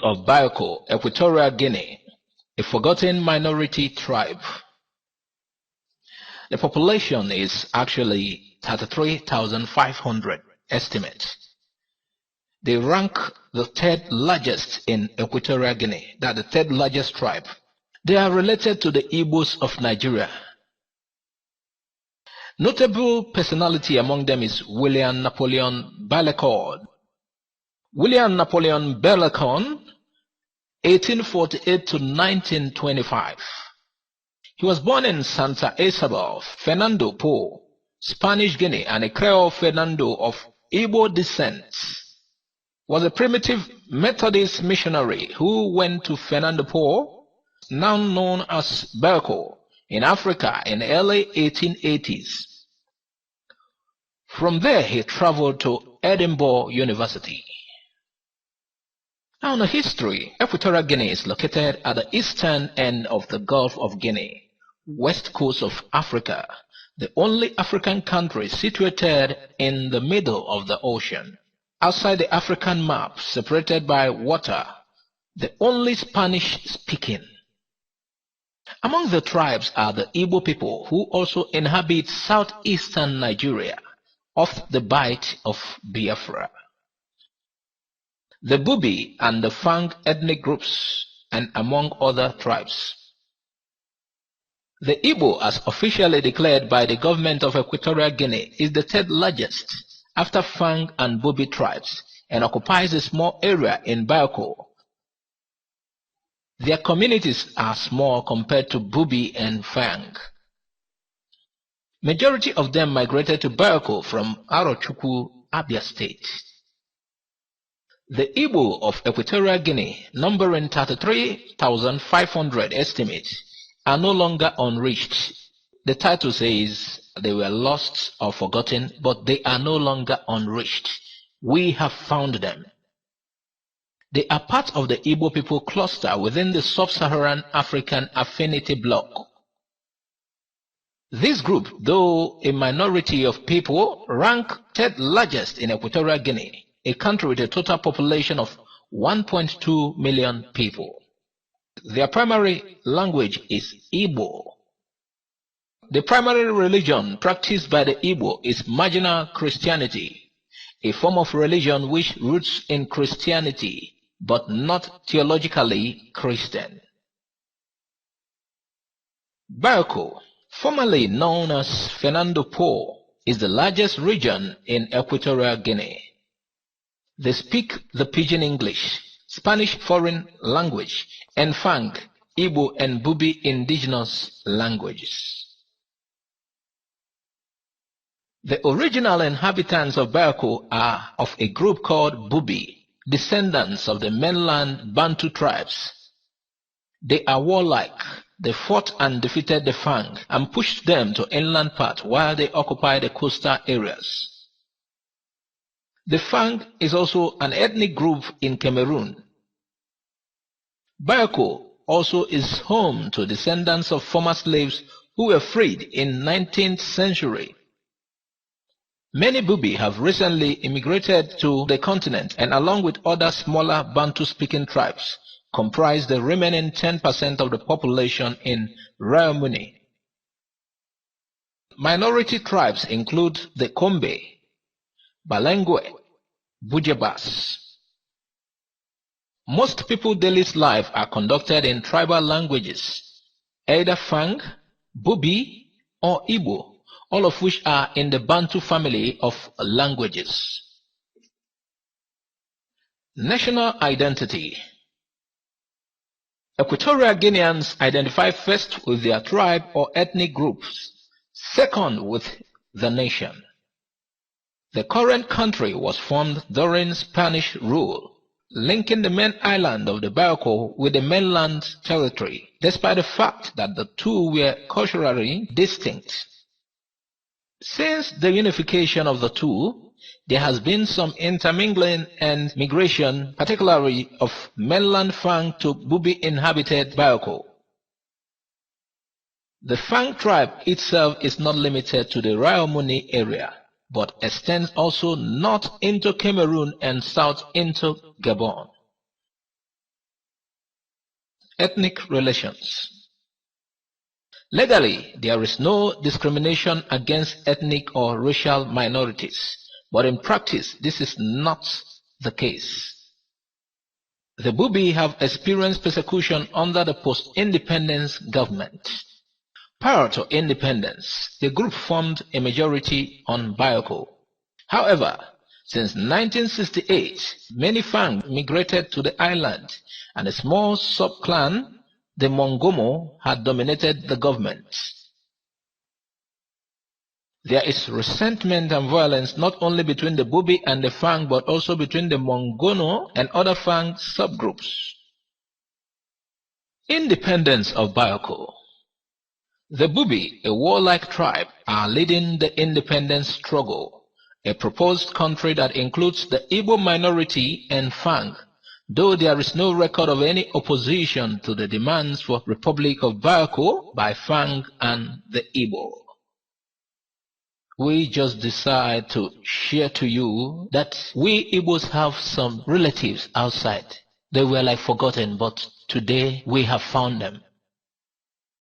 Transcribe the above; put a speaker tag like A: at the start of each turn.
A: of Bioko, Equatorial Guinea, a forgotten minority tribe. The population is actually 33,500 estimate. They rank the third largest in Equatorial Guinea, that's the third largest tribe. They are related to the Igbos of Nigeria. Notable personality among them is William Napoleon Bioko. William Napoleon Bioko, 1848 to 1925. He was born in Santa Isabel, Fernando Po, Spanish Guinea, and a Creole Fernando of Igbo descent. Was a primitive Methodist missionary who went to Fernando Po, now known as Bioko, in Africa in the early 1880s. From there he traveled to Edinburgh University. Now, in the history, Equatorial Guinea is located at the eastern end of the Gulf of Guinea, west coast of Africa, the only African country situated in the middle of the ocean, outside the African map, separated by water, the only Spanish-speaking. Among the tribes are the Igbo people, who also inhabit southeastern Nigeria, off the bight of Biafra. The Bubi and the Fang ethnic groups, and among other tribes. The Igbo, as officially declared by the government of Equatorial Guinea, is the third largest after Fang and Bubi tribes and occupies a small area in Bioko. Their communities are small compared to Bubi and Fang. Majority of them migrated to Bioko from Arochukwu, Abia State. The Igbo of Equatorial Guinea, numbering 33,500 estimates, are no longer unreached. The title says they were lost or forgotten, but they are no longer unreached. We have found them. They are part of the Igbo people cluster within the Sub-Saharan African Affinity Bloc. This group, though a minority of people, rank third largest in Equatorial Guinea, a country with a total population of 1.2 million people. Their primary language is Igbo. The primary religion practiced by the Igbo is marginal Christianity, a form of religion which roots in Christianity, but not theologically Christian. Bioko, formerly known as Fernando Po, is the largest region in Equatorial Guinea. They speak the Pidgin English, Spanish foreign language, and Fang, Igbo and Bubi indigenous languages. The original inhabitants of Bioko are of a group called Bubi, descendants of the mainland Bantu tribes. They are warlike. They fought and defeated the Fang and pushed them to inland part while they occupied the coastal areas. The Fang is also an ethnic group in Cameroon. Bioko also is home to descendants of former slaves who were freed in 19th century. Many Bubi have recently immigrated to the continent and along with other smaller Bantu-speaking tribes comprise the remaining 10% of the population in Raomuni. Minority tribes include the Kombe, Balengwe, Bujebas. Most people's daily life are conducted in tribal languages, either Fang, Bubi, or Igbo, all of which are in the Bantu family of languages. National identity. Equatorial Guineans identify first with their tribe or ethnic groups, second with the nation. The current country was formed during Spanish rule, linking the main island of the Bioko with the mainland territory, despite the fact that the two were culturally distinct. Since the unification of the two, there has been some intermingling and migration, particularly of mainland Fang to Bubi-inhabited Bioko. The Fang tribe itself is not limited to the Raomuni area, but extends also north into Cameroon and south into Gabon. Ethnic relations. Legally, there is no discrimination against ethnic or racial minorities, but in practice, this is not the case. The Bubi have experienced persecution under the post-independence government. Prior to independence, the group formed a majority on Bioko. However, since 1968, many Fang migrated to the island, and a small sub-clan, the Mongomo, had dominated the government. There is resentment and violence not only between the Bubi and the Fang, but also between the Mongono and other Fang subgroups. Independence of Bioko. The Bubi, a warlike tribe, are leading the independence struggle, a proposed country that includes the Igbo minority and Fang, though there is no record of any opposition to the demands for Republic of Bioko by Fang and the Igbo. We just decide to share to you that we Igbos have some relatives outside. They were like forgotten, but today we have found them.